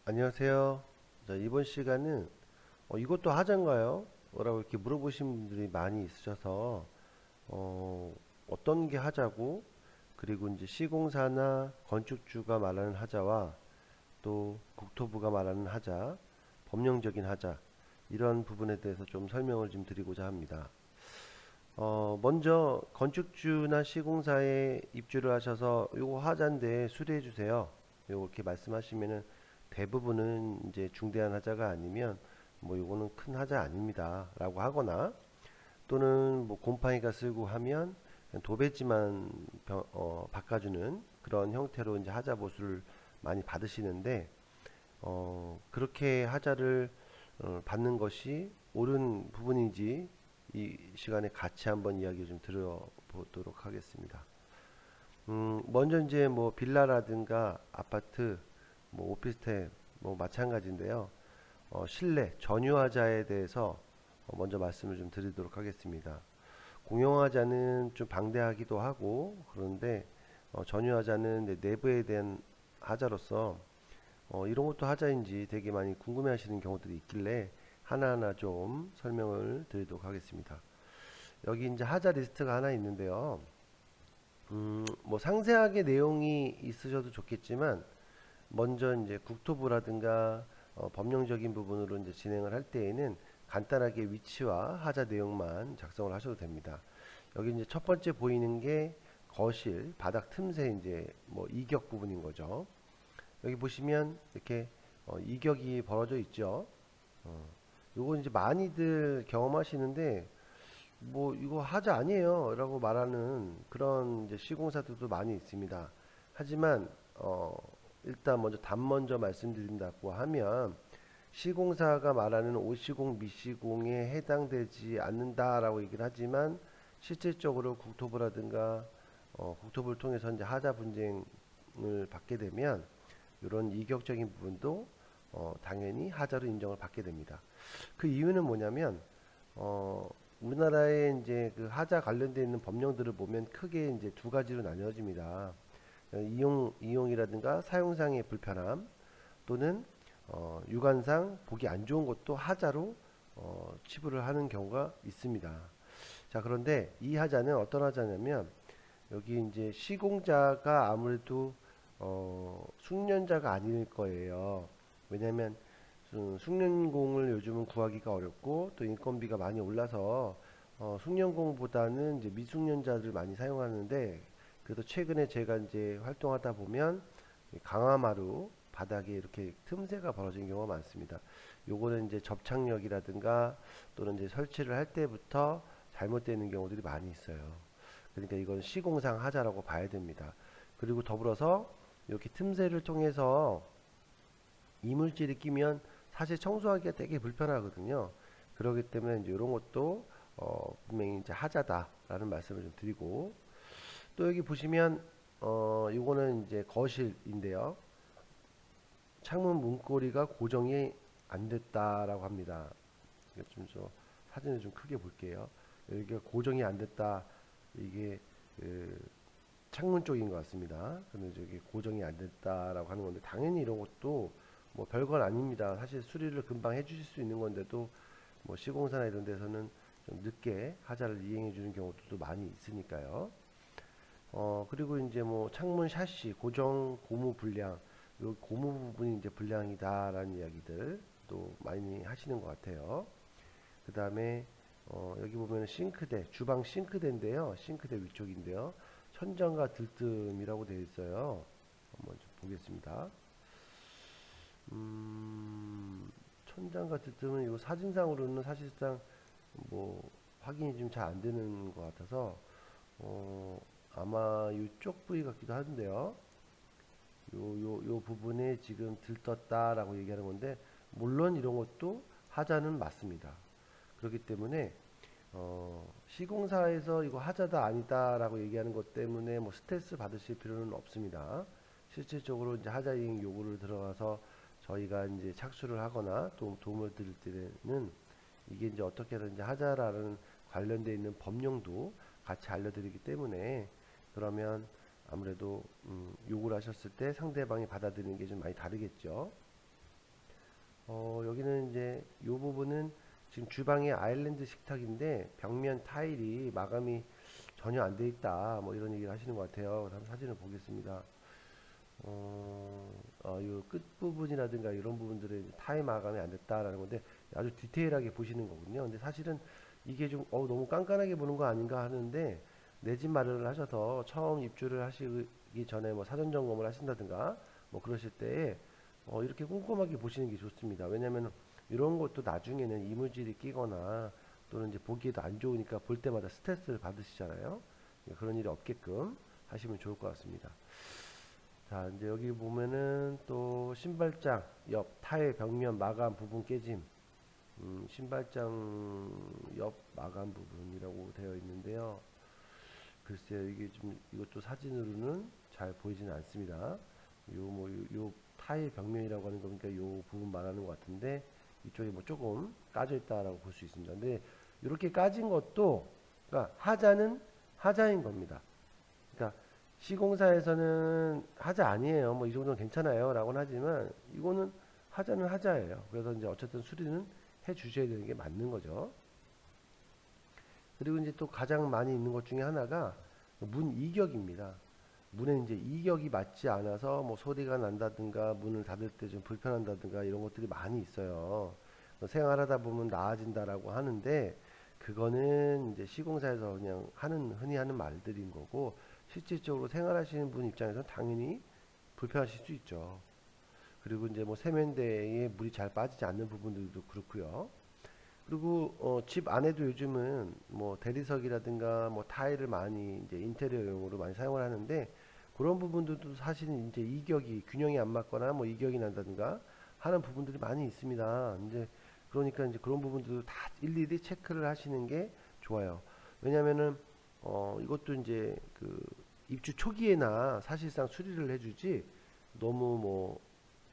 안녕하세요. 자, 이번 시간은 이것도 하자인가요? 라고 이렇게 물어보신 분들이 많이 있으셔서 어떤 게 하자고, 그리고 이제 시공사나 건축주가 말하는 하자와 또 국토부가 말하는 하자, 법령적인 하자, 이런 부분에 대해서 좀 설명을 좀 드리고자 합니다. 먼저 건축주나 시공사에 입주를 하셔서 요거 하자인데 수리해 주세요. 요거 이렇게 말씀하시면은 대부분은 이제 중대한 하자가 아니면 뭐 요거는 큰 하자 아닙니다 라고 하거나, 또는 뭐 곰팡이가 쓸고 하면 그냥 도배지만 바꿔주는 그런 형태로 이제 하자 보수를 많이 받으시는데, 그렇게 하자를 받는 것이 옳은 부분인지 이 시간에 같이 한번 이야기 좀 들어보도록 하겠습니다. 먼저 이제 뭐 빌라라든가 아파트, 뭐 오피스텔, 뭐 마찬가지인데요. 실내 전유하자에 대해서 먼저 말씀을 좀 드리도록 하겠습니다. 공용하자는 좀 방대하기도 하고 그런데, 전유하자는 내부에 대한 하자로서 이런 것도 하자인지 되게 많이 궁금해하시는 경우들이 있길래 하나하나 좀 설명을 드리도록 하겠습니다. 여기 이제 하자 리스트가 하나 있는데요. 뭐 상세하게 내용이 있으셔도 좋겠지만, 먼저 이제 국토부라든가 법령적인 부분으로 이제 진행을 할 때에는 간단하게 위치와 하자 내용만 작성을 하셔도 됩니다. 여기 이제 첫 번째 보이는 게 거실, 바닥 틈새 이제 뭐 이격 부분인 거죠. 여기 보시면 이렇게 이격이 벌어져 있죠. 어, 요거 이제 많이들 경험하시는데 뭐 이거 하자 아니에요 라고 말하는 그런 이제 시공사들도 많이 있습니다. 하지만 일단 먼저 먼저 말씀드린다고 하면, 시공사가 말하는 오시공 미시공에 해당되지 않는다라고 얘기를 하지만, 실질적으로 국토부라든가 국토부를 통해서 이제 하자 분쟁을 받게 되면 이런 이격적인 부분도 당연히 하자로 인정을 받게 됩니다. 그 이유는 뭐냐면, 어, 우리나라에 이제 그 하자 관련되어 있는 법령들을 보면 크게 이제 두 가지로 나뉘어집니다. 이용이라든가 사용상의 불편함, 또는 유관상 보기 안 좋은 것도 하자로 치부를 하는 경우가 있습니다. 자, 그런데 이 하자는 어떤 하자냐면, 여기 이제 시공자가 아무래도 숙련자가 아닐 거예요. 왜냐하면 숙련공을 요즘은 구하기가 어렵고 또 인건비가 많이 올라서 숙련공보다는 이제 미숙련자들 많이 사용하는데, 그래도 최근에 제가 이제 활동하다 보면 강화마루 바닥에 이렇게 틈새가 벌어진 경우가 많습니다. 요거는 이제 접착력이라든가 또는 이제 설치를 할 때부터 잘못되는 경우들이 많이 있어요. 그러니까 이건 시공상 하자라고 봐야 됩니다. 그리고 더불어서 이렇게 틈새를 통해서 이물질이 끼면 사실 청소하기가 되게 불편하거든요. 그렇기 때문에 이제 이런 것도 분명히 이제 하자다라는 말씀을 좀 드리고, 또 여기 보시면 요거는 이제 거실인데요. 창문 문고리가 고정이 안 됐다라고 합니다. 이거 좀 사진을 좀 크게 볼게요. 여기가 고정이 안 됐다. 이게 그 창문 쪽인 것 같습니다. 근데 저기 고정이 안 됐다라고 하는 건데, 당연히 이런 것도 뭐 별건 아닙니다. 사실 수리를 금방 해주실 수 있는 건데도 뭐 시공사나 이런 데서는 좀 늦게 하자를 이행해 주는 경우도 많이 있으니까요. 그리고 이제 뭐 창문 샤시 고정 고무 불량, 요 고무 부분이 이제 불량이다라는 이야기들 또 많이 하시는 것 같아요. 그 다음에 여기 보면 싱크대, 주방 싱크대인데요. 싱크대 위쪽인데요. 천장과 들뜸이라고 되어 있어요. 한번 좀 보겠습니다. 천장과 들뜸은 이 사진상으로는 사실상 뭐 확인이 좀 잘 안 되는 것 같아서 어, 아마 이쪽 부위 같기도 한데요. 요 부분에 지금 들떴다라고 얘기하는 건데, 물론 이런 것도 하자는 맞습니다. 그렇기 때문에 시공사에서 이거 하자다 아니다라고 얘기하는 것 때문에 뭐 스트레스 받으실 필요는 없습니다. 실질적으로 이제 하자 이행 요구를 들어가서 저희가 이제 착수를 하거나 또 도움을 드릴 때는 이게 이제 어떻게든 이제 하자라는 관련되어 있는 법령도 같이 알려드리기 때문에, 그러면 아무래도 요구를 하셨을 때 상대방이 받아들이는 게 좀 많이 다르겠죠. 여기는 이제 요 부분은 지금 주방이 아일랜드 식탁인데 벽면 타일이 마감이 전혀 안 돼 있다. 뭐 이런 얘기를 하시는 것 같아요. 한번 사진을 보겠습니다. 요 끝부분이라든가 이런 부분들은 타일 마감이 안 됐다라는 건데 아주 디테일하게 보시는 거군요. 근데 사실은 이게 좀 너무 깐깐하게 보는 거 아닌가 하는데 내 집 마련을 하셔서 처음 입주를 하시기 전에 뭐 사전 점검을 하신다든가 뭐 그러실 때에 이렇게 꼼꼼하게 보시는 게 좋습니다. 왜냐면 이런 것도 나중에는 이물질이 끼거나 또는 이제 보기에도 안 좋으니까 볼 때마다 스트레스를 받으시잖아요. 그런 일이 없게끔 하시면 좋을 것 같습니다. 자, 이제 여기 보면은 또 신발장 옆 타일 벽면 마감 부분 깨짐. 신발장 옆 마감 부분이라고 되어 있는데요. 글쎄요, 이게 좀 이것도 사진으로는 잘 보이지는 않습니다. 요 타일 벽면이라고 하는 겁니까? 요 부분 말하는 것 같은데 이쪽에 뭐 조금 까져 있다라고 볼 수 있습니다. 근데 이렇게 까진 것도 그러니까 하자는 하자인 겁니다. 그러니까 시공사에서는 하자 아니에요. 뭐 이 정도는 괜찮아요. 라고는 하지만 이거는 하자는 하자예요. 그래서 이제 어쨌든 수리는 해 주셔야 되는 게 맞는 거죠. 그리고 이제 또 가장 많이 있는 것 중에 하나가 문 이격입니다. 문에 이제 이격이 맞지 않아서 뭐 소리가 난다든가 문을 닫을 때 좀 불편한다든가 이런 것들이 많이 있어요. 생활하다 보면 나아진다라고 하는데 그거는 이제 시공사에서 그냥 흔히 하는 말들인 거고 실질적으로 생활하시는 분 입장에서는 당연히 불편하실 수 있죠. 그리고 이제 뭐 세면대에 물이 잘 빠지지 않는 부분들도 그렇고요. 그리고 집 안에도 요즘은 뭐 대리석이라든가 뭐 타일을 많이 이제 인테리어용으로 많이 사용을 하는데 그런 부분들도 사실은 이제 이격이 균형이 안 맞거나 뭐 이격이 난다든가 하는 부분들이 많이 있습니다. 이제 그러니까 이제 그런 부분들도 다 일일이 체크를 하시는 게 좋아요. 왜냐면은 이것도 이제 그 입주 초기에나 사실상 수리를 해주지 너무 뭐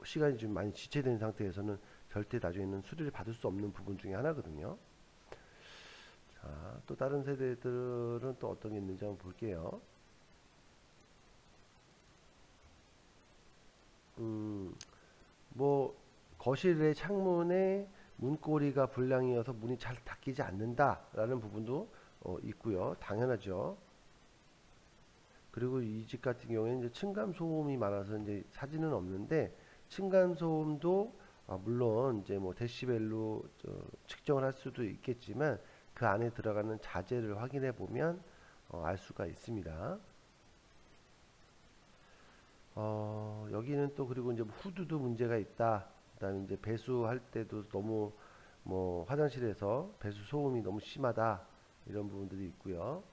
시간이 좀 많이 지체된 상태에서는 절대 나중에는 수리를 받을 수 없는 부분 중에 하나거든요. 자, 또 다른 세대들은 또 어떤 게 있는지 한번 볼게요. 음, 뭐 거실의 창문에 문고리가 불량이어서 문이 잘 닫히지 않는다라는 부분도 있고요. 당연하죠. 그리고 이 집 같은 경우에는 이제 층간 소음이 많아서 이제 사진은 없는데 층간 소음도 물론 이제 뭐 데시벨로 측정을 할 수도 있겠지만 그 안에 들어가는 자재를 확인해 보면 알 수가 있습니다. 여기는 또 그리고 이제 뭐 후드도 문제가 있다. 그다음에 이제 배수할 때도 너무 뭐 화장실에서 배수 소음이 너무 심하다. 이런 부분들이 있고요.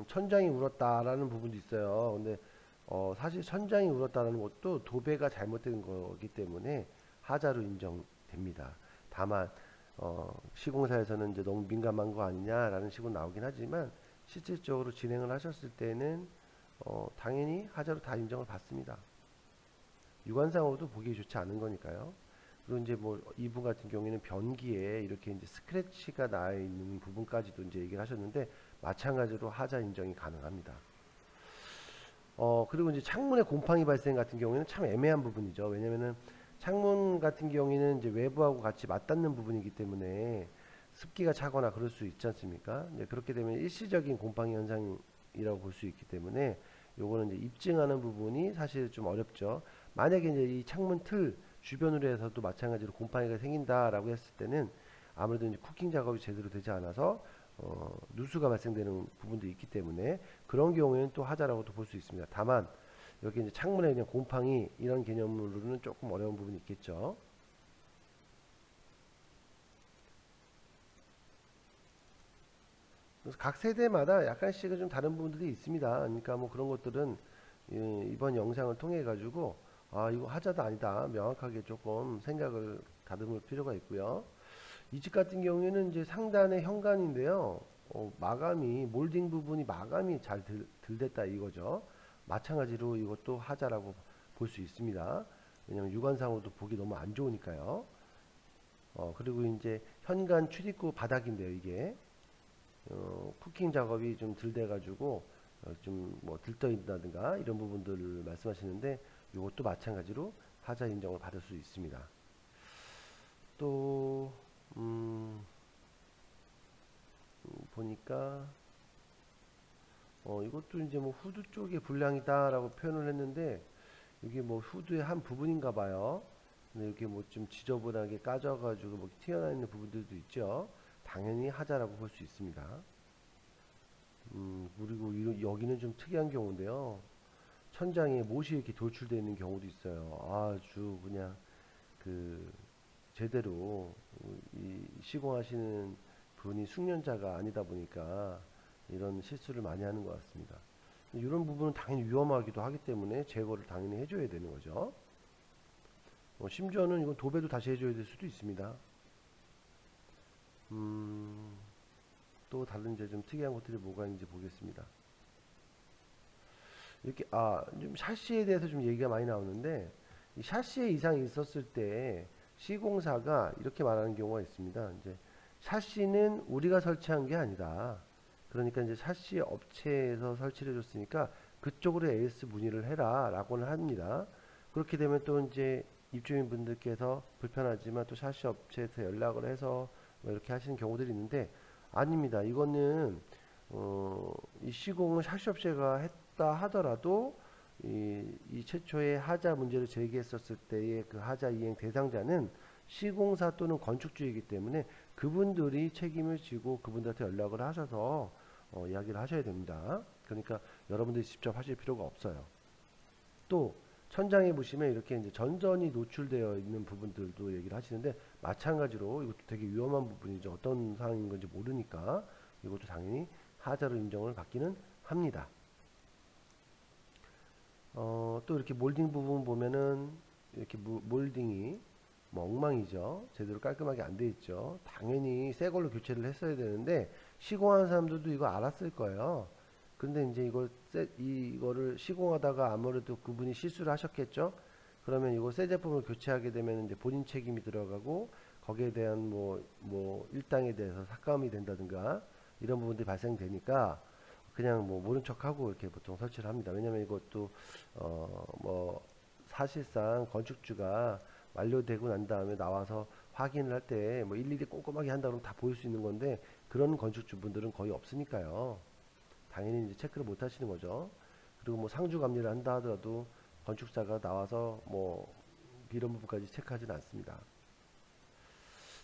천장이 울었다라는 부분도 있어요. 근데 사실 천장이 울었다는 것도 도배가 잘못된 거기 때문에 하자로 인정됩니다. 다만 시공사에서는 이제 너무 민감한 거 아니냐라는 식으로 나오긴 하지만 실질적으로 진행을 하셨을 때는 당연히 하자로 다 인정을 받습니다. 육안상으로도 보기 좋지 않은 거니까요. 그리고 이제 뭐 이분 같은 경우에는 변기에 이렇게 이제 스크래치가 나 있는 부분까지도 이제 얘기를 하셨는데 마찬가지로 하자 인정이 가능합니다. 그리고 이제 창문에 곰팡이 발생 같은 경우에는 참 애매한 부분이죠. 왜냐면은 창문 같은 경우에는 이제 외부하고 같이 맞닿는 부분이기 때문에 습기가 차거나 그럴 수 있지 않습니까? 이제 그렇게 되면 일시적인 곰팡이 현상이라고 볼 수 있기 때문에 요거는 이제 입증하는 부분이 사실 좀 어렵죠. 만약에 이제 이 창문 틀 주변으로 해서도 마찬가지로 곰팡이가 생긴다라고 했을 때는 아무래도 이제 쿠킹 작업이 제대로 되지 않아서 누수가 발생되는 부분도 있기 때문에 그런 경우에는 또 하자라고도 볼 수 있습니다. 다만 여기 이제 창문에 그냥 곰팡이 이런 개념으로는 조금 어려운 부분이 있겠죠. 그래서 각 세대마다 약간씩은 좀 다른 부분들이 있습니다. 그러니까 뭐 그런 것들은 이번 영상을 통해 가지고 이거 하자도 아니다 명확하게 조금 생각을 다듬을 필요가 있고요. 이 집 같은 경우에는 이제 상단의 현관인데요. 마감이 몰딩 부분이 마감이 잘 들됐다 이거죠. 마찬가지로 이것도 하자라고 볼 수 있습니다. 왜냐면 육안상으로도 보기 너무 안 좋으니까요. 그리고 이제 현관 출입구 바닥인데요, 이게 쿠킹 작업이 좀 덜 돼가지고 좀 뭐 들떠 있다든가 이런 부분들을 말씀하시는데 이것도 마찬가지로 하자 인정을 받을 수 있습니다. 또 보니까 이것도 이제 뭐 후드 쪽의 불량이다라고 표현을 했는데 이게 뭐 후드의 한 부분인가 봐요. 근데 이게 뭐 좀 지저분하게 까져가지고 뭐 튀어나와 있는 부분들도 있죠. 당연히 하자라고 볼 수 있습니다. 그리고 여기는 좀 특이한 경우인데요. 천장에 못이 이렇게 돌출되어 있는 경우도 있어요. 아주 그냥 그 제대로 이 시공하시는 분이 숙련자가 아니다 보니까 이런 실수를 많이 하는 것 같습니다. 이런 부분은 당연히 위험하기도 하기 때문에 제거를 당연히 해줘야 되는 거죠. 심지어는 이건 도배도 다시 해줘야 될 수도 있습니다. 또 다른 이제 좀 특이한 것들이 뭐가 있는지 보겠습니다. 이렇게 좀 샤시에 대해서 좀 얘기가 많이 나오는데 이 샤시에 이상이 있었을 때 시공사가 이렇게 말하는 경우가 있습니다. 이제 샤시는 우리가 설치한 게 아니다. 그러니까 이제 샤시 업체에서 설치를 해줬으니까 그쪽으로 AS 문의를 해라 라고는 합니다. 그렇게 되면 또 이제 입주민 분들께서 불편하지만 또 샤시 업체에서 연락을 해서 뭐 이렇게 하시는 경우들이 있는데 아닙니다. 이거는 이 시공을 샤시 업체가 했다 하더라도 이 최초의 하자 문제를 제기했었을 때의 그 하자 이행 대상자는 시공사 또는 건축주이기 때문에 그분들이 책임을 지고 그분들한테 연락을 하셔서 이야기를 하셔야 됩니다. 그러니까 여러분들이 직접 하실 필요가 없어요. 또 천장에 보시면 이렇게 이제 전선이 노출되어 있는 부분들도 얘기를 하시는데 마찬가지로 이것도 되게 위험한 부분이죠. 어떤 상황인 건지 모르니까 이것도 당연히 하자로 인정을 받기는 합니다. 또 이렇게 몰딩 부분 보면은 이렇게 몰딩이 뭐 엉망이죠. 제대로 깔끔하게 안 돼 있죠. 당연히 새 걸로 교체를 했어야 되는데 시공하는 사람들도 이거 알았을 거예요. 근데 이제 이거를 시공하다가 아무래도 그분이 실수를 하셨겠죠. 그러면 이거 새 제품을 교체하게 되면 이제 본인 책임이 들어가고 거기에 대한 뭐 일당에 대해서 삭감이 된다든가 이런 부분들이 발생되니까 그냥 뭐 모른 척하고 이렇게 보통 설치를 합니다. 왜냐면 이것도 뭐 사실상 건축주가 완료되고 난 다음에 나와서 확인을 할 때 뭐 일일이 꼼꼼하게 한다 그러면 다 보일 수 있는 건데 그런 건축주분들은 거의 없으니까요. 당연히 이제 체크를 못 하시는 거죠. 그리고 뭐 상주 감리를 한다 하더라도 건축사가 나와서 뭐 이런 부분까지 체크하지는 않습니다.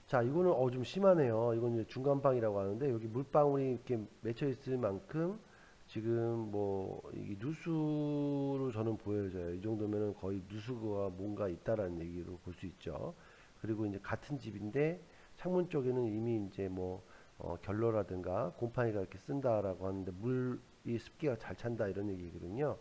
자, 이거는 좀 심하네요. 이건 이제 중간방이라고 하는데 여기 물방울이 이렇게 맺혀 있을 만큼 지금 뭐 이게 누수로 저는 보여져요. 이 정도면은 거의 누수가 뭔가 있다라는 얘기로 볼 수 있죠. 그리고 이제 같은 집인데 창문 쪽에는 이미 이제 뭐 결로라든가 곰팡이가 이렇게 쓴다라고 하는데 물이 습기가 잘 찬다 이런 얘기거든요.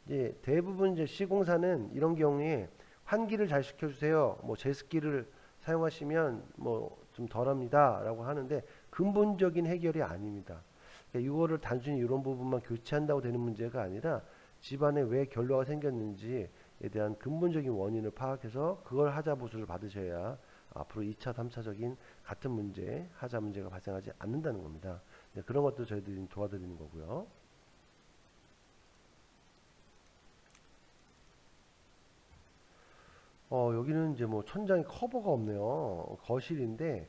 이제 대부분 이제 시공사는 이런 경우에 환기를 잘 시켜주세요. 뭐 제습기를 사용하시면 뭐 좀 덜합니다라고 하는데 근본적인 해결이 아닙니다. 그러니까 이거를 단순히 이런 부분만 교체한다고 되는 문제가 아니라 집안에 왜 결로가 생겼는지에 대한 근본적인 원인을 파악해서 그걸 하자 보수를 받으셔야 앞으로 2차, 3차적인 같은 문제, 하자 문제가 발생하지 않는다는 겁니다. 네, 그런 것도 저희들이 도와드리는 거고요. 여기는 이제 뭐 천장에 커버가 없네요. 거실인데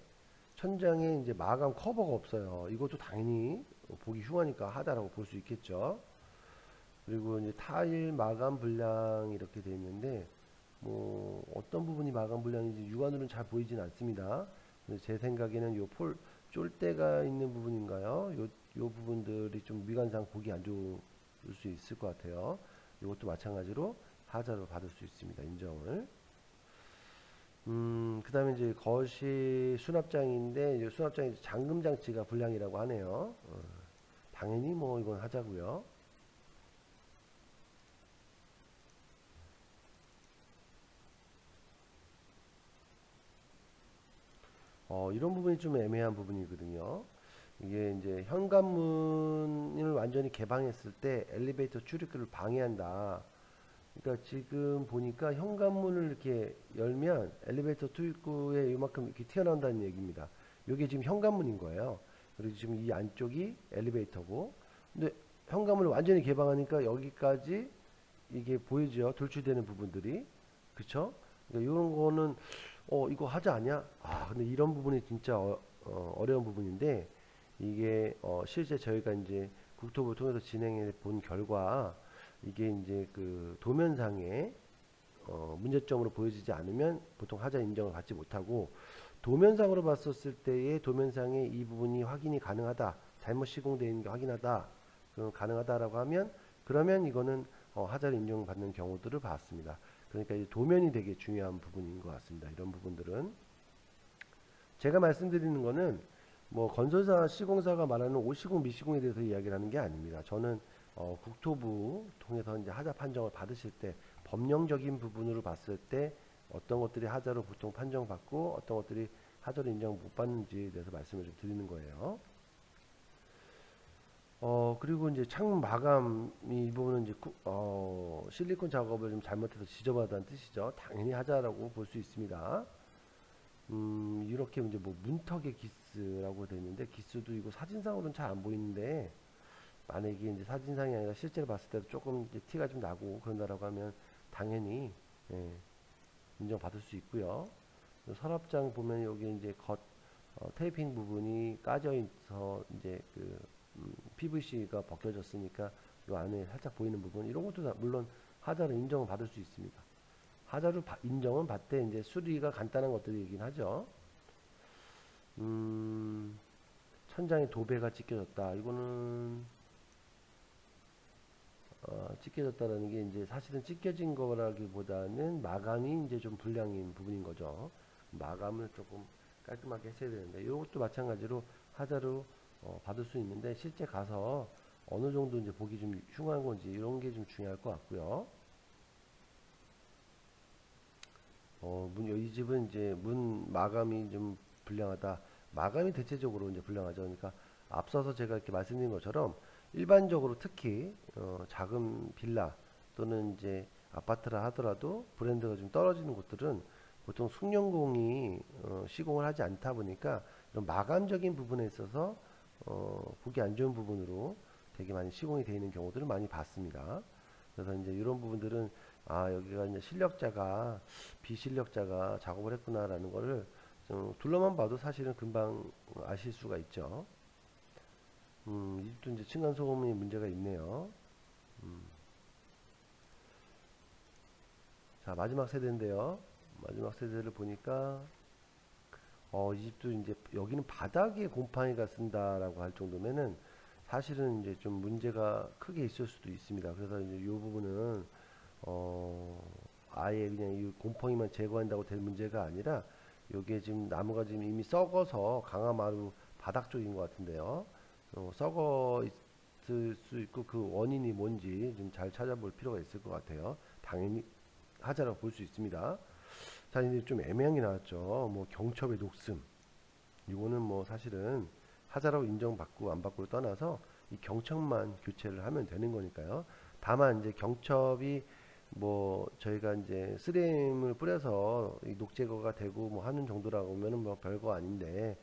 천장에 이제 마감 커버가 없어요. 이것도 당연히 보기 흉하니까 하다라고 볼 수 있겠죠. 그리고 이제 타일 마감 불량 이렇게 돼 있는데 뭐 어떤 부분이 마감 불량인지 육안으로는 잘 보이진 않습니다. 근데 제 생각에는 요 쫄대가 있는 부분인가요? 요 부분들이 좀 미관상 보기 안 좋을 수 있을 것 같아요. 이것도 마찬가지로 하자로 받을 수 있습니다. 인정을. 그 다음에 이제 거실 수납장인데, 이제 수납장에 잠금 장치가 불량이라고 하네요. 당연히 뭐 이건 하자고요. 이런 부분이 좀 애매한 부분이거든요. 이게 이제 현관문을 완전히 개방했을 때 엘리베이터 출입구를 방해한다. 그러니까 지금 보니까 현관문을 이렇게 열면 엘리베이터 출입구에 이만큼 이렇게 튀어나온다는 얘기입니다. 이게 지금 현관문인 거예요. 그리고 지금 이 안쪽이 엘리베이터고, 근데 현관문을 완전히 개방하니까 여기까지 이게 보이죠. 돌출되는 부분들이. 그쵸? 그러니까 이런 거는 이거 하자 아니야? 근데 이런 부분이 진짜 어려운 부분인데 이게 실제 저희가 이제 국토부를 통해서 진행해 본 결과 이게 이제 그 도면상에 문제점으로 보여지지 않으면 보통 하자 인정을 받지 못하고 도면상으로 봤었을 때의 도면상에 이 부분이 확인이 가능하다. 잘못 시공되어 있는 게 확인하다. 그럼 가능하다라고 하면 그러면 이거는 하자를 인정받는 경우들을 봤습니다. 그러니까 이 도면이 되게 중요한 부분인 것 같습니다. 이런 부분들은 제가 말씀드리는 거는 뭐 건설사 시공사가 말하는 오시공 미시공에 대해서 이야기를 하는 게 아닙니다. 저는 국토부 통해서 이제 하자 판정을 받으실 때 법령적인 부분으로 봤을 때 어떤 것들이 하자로 보통 판정받고 어떤 것들이 하자로 인정 못 받는지에 대해서 말씀을 좀 드리는 거예요. 그리고 이제 창문 마감이 이 부분은 이제 실리콘 작업을 좀 잘못해서 지저분하다는 뜻이죠. 당연히 하자라고 볼 수 있습니다. 이렇게 이제 뭐 문턱의 기스라고 되어 있는데 기스도 이거 사진상으로는 잘 안 보이는데 만약에 이제 사진상이 아니라 실제로 봤을 때도 조금 이제 티가 좀 나고 그런다라고 하면 당연히 예, 인정받을 수 있고요. 서랍장 보면 여기 이제 테이핑 부분이 까져 있어 이제 그 PVC가 벗겨졌으니까 이 안에 살짝 보이는 부분 이런 것도 다 물론 하자로 인정을 받을 수 있습니다. 하자로 인정은 받되 이제 수리가 간단한 것들이긴 하죠. 천장에 도배가 찢겨졌다. 이거는 찢겨졌다라는 게 이제 사실은 찢겨진 거라기보다는 마감이 이제 좀 불량인 부분인 거죠. 마감을 조금 깔끔하게 했어야 되는데 이것도 마찬가지로 하자로 받을 수 있는데 실제 가서 어느 정도 이제 보기 좀 흉한 건지 이런 게 좀 중요할 것 같고요. 이 집은 이제 문 마감이 좀 불량하다. 마감이 대체적으로 이제 불량하죠. 그러니까 앞서서 제가 이렇게 말씀드린 것처럼 일반적으로 특히 작은 빌라 또는 이제 아파트라 하더라도 브랜드가 좀 떨어지는 곳들은 보통 숙련공이 시공을 하지 않다 보니까 이런 마감적인 부분에 있어서 보기 안 좋은 부분으로 되게 많이 시공이 되어 있는 경우들을 많이 봤습니다. 그래서 이제 이런 부분들은 여기가 이제 실력자가 비실력자가 작업을 했구나라는 거를 좀 둘러만 봐도 사실은 금방 아실 수가 있죠. 이 집도 이제 층간소음이 문제가 있네요. 자, 마지막 세대인데요. 마지막 세대를 보니까 이 집도 이제 여기는 바닥에 곰팡이가 쓴다라고 할 정도면은 사실은 이제 좀 문제가 크게 있을 수도 있습니다. 그래서 이제 이 부분은 아예 그냥 이 곰팡이만 제거한다고 될 문제가 아니라 요게 지금 나무가 지금 이미 썩어서 강화마루 바닥 쪽인 것 같은데요. 썩어 있을 수 있고 그 원인이 뭔지 좀 잘 찾아볼 필요가 있을 것 같아요. 당연히 하자라고 볼 수 있습니다. 자, 이제 좀 애매한 게 나왔죠. 뭐 경첩의 녹슨. 이거는 뭐 사실은 하자라고 인정받고 안 받고를 떠나서 이 경첩만 교체를 하면 되는 거니까요. 다만 이제 경첩이 뭐 저희가 이제 3M을 뿌려서 이 녹 제거가 되고 뭐 하는 정도라고 하면은 뭐 별거 아닌데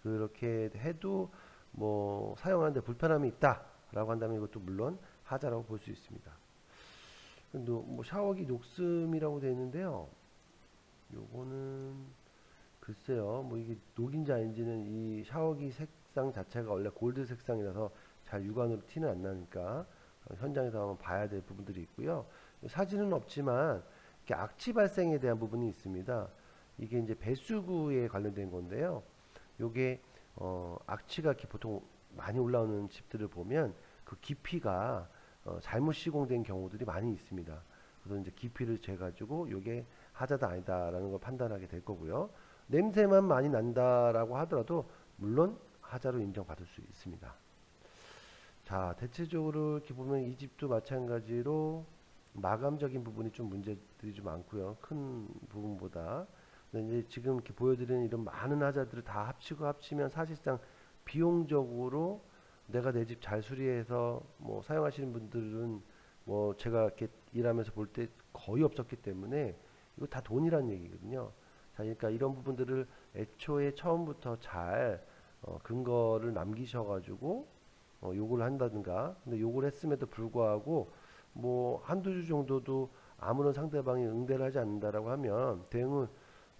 그렇게 해도 뭐 사용하는데 불편함이 있다라고 한다면 이것도 물론 하자라고 볼 수 있습니다. 근데 뭐 샤워기 녹음이라고 되어 있는데요. 요거는 글쎄요, 뭐 이게 녹인지 아닌지는 이 샤워기 색상 자체가 원래 골드 색상이라서 잘 육안으로 티는 안 나니까 현장에서 한번 봐야 될 부분들이 있고요. 사진은 없지만 이렇게 악취 발생에 대한 부분이 있습니다. 이게 이제 배수구에 관련된 건데요. 요게 악취가 이렇게 보통 많이 올라오는 집들을 보면 그 깊이가 잘못 시공된 경우들이 많이 있습니다. 그래서 이제 깊이를 재가지고 요게 하자다 아니다라는 걸 판단하게 될 거고요. 냄새만 많이 난다라고 하더라도 물론 하자로 인정받을 수 있습니다. 자, 대체적으로 이렇게 보면 이 집도 마찬가지로 마감적인 부분이 좀 문제들이 좀 많고요. 큰 부분보다. 근데 이제 지금 이렇게 보여드리는 이런 많은 하자들을 다 합치면 사실상 비용적으로 내가 내 집 잘 수리해서 뭐 사용하시는 분들은 뭐 제가 이렇게 일하면서 볼 때 거의 없었기 때문에 이거 다 돈이란 얘기거든요. 자, 그러니까 이런 부분들을 애초에 처음부터 잘 근거를 남기셔가지고 요구를 한다든가. 근데 요구를 했음에도 불구하고 뭐 한두 주 정도도 아무런 상대방이 응대를 하지 않는다라고 하면 대응을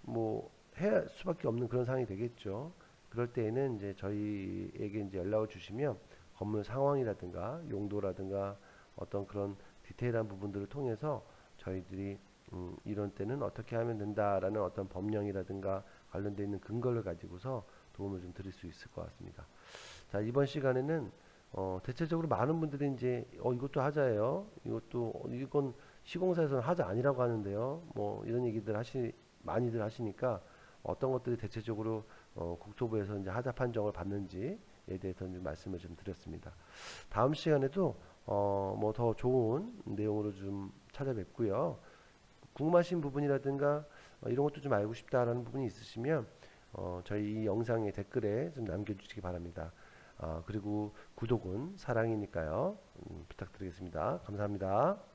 뭐 해야 수밖에 없는 그런 상황이 되겠죠. 그럴 때에는 이제 저희에게 이제 연락을 주시면 건물 상황이라든가 용도라든가 어떤 그런 디테일한 부분들을 통해서 저희들이 이런 때는 어떻게 하면 된다라는 어떤 법령이라든가 관련되어 있는 근거를 가지고서 도움을 좀 드릴 수 있을 것 같습니다. 자, 이번 시간에는 대체적으로 많은 분들이 이제 이것도 하자예요. 이건 시공사에서는 하자 아니라고 하는데요. 뭐 이런 얘기들 많이들 하시니까 어떤 것들이 대체적으로 국토부에서 이제 하자 판정을 받는지에 대해서 좀 말씀을 좀 드렸습니다. 다음 시간에도 뭐 더 좋은 내용으로 좀 찾아뵙고요. 궁금하신 부분이라든가 이런 것도 좀 알고 싶다라는 부분이 있으시면 저희 이 영상의 댓글에 좀 남겨주시기 바랍니다. 그리고 구독은 사랑이니까요. 부탁드리겠습니다. 감사합니다.